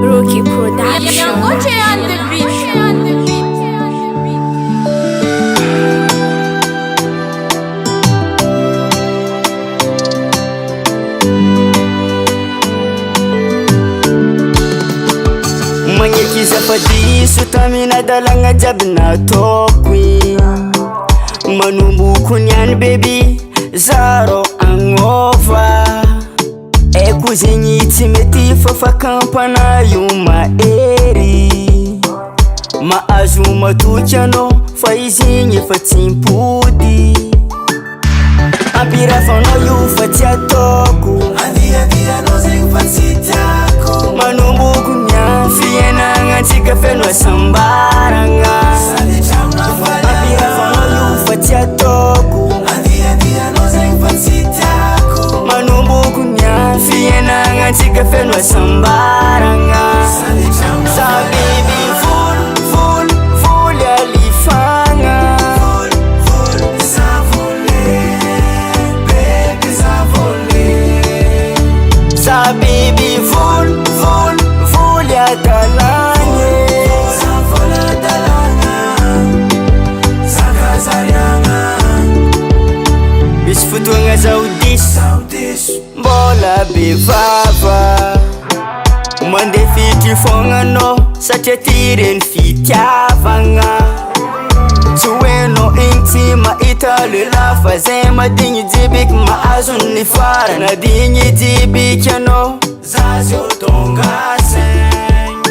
Rookie Production. Nouveauté on the beat. Manyekiza fadiso tamina dalagna jiaby nataoko. Manomboko niany baby zaro agnova. Eko zegny tsy mety fa fakampana io mahery. Mahazo matoky anao fa izy igny efa tsy mipody. Ampirafanao io fa tsy ataoko. Andiandianao zegny fa tsy tiako. Manomboko niany fiainagna antsika feno asambaragna. Ampirafanao io fa tsy ataoko. Andiandianao zegny fa tsy tiako. Manomboko niany fiainagna antsika feno asambaragna. Za baby voly alifagna. Za baby voly adalagna. Misy fotoagna zaho diso mbola bevava. Mandeha fitry fogna anao satria ty reny fitiavagna. Tsy hoenao igny tsy mahita lehilahy fa zay madigny jibiky mahazo ny farany. Nadigny jibiky anao zazy io tonga saigny.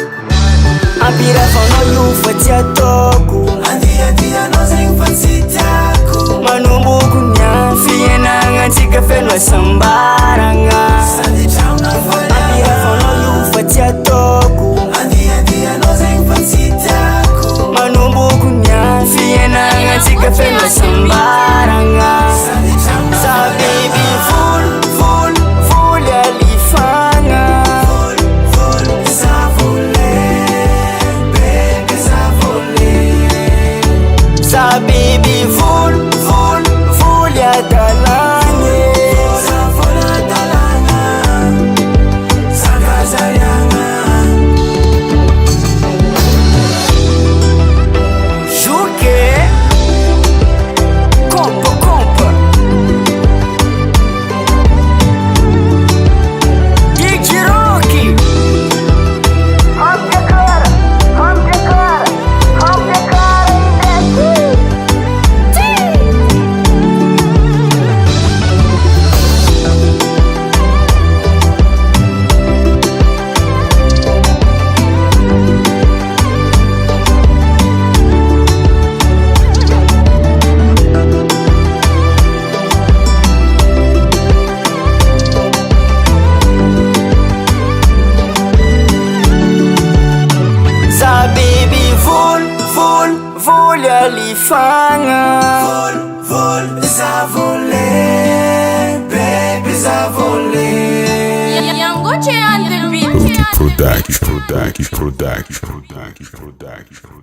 Ampirafanao io fa tsy ataoko. Andiandianao zegny fa tsy tiako. Manomboko niany fiainagna antsika feno asambaragna. Ampirafanao io fa tsy ataoko. Andiandianao zegny fa tsy tiako. Manomboko niany fiainagna antsika feno asambaragna. Za baby voly alifagna. Za baby voly adalagna. Juke kompa Dikiroki. Za baby voly alifagna. Za voly, baby za voly. Nouveauté on the beat. Production.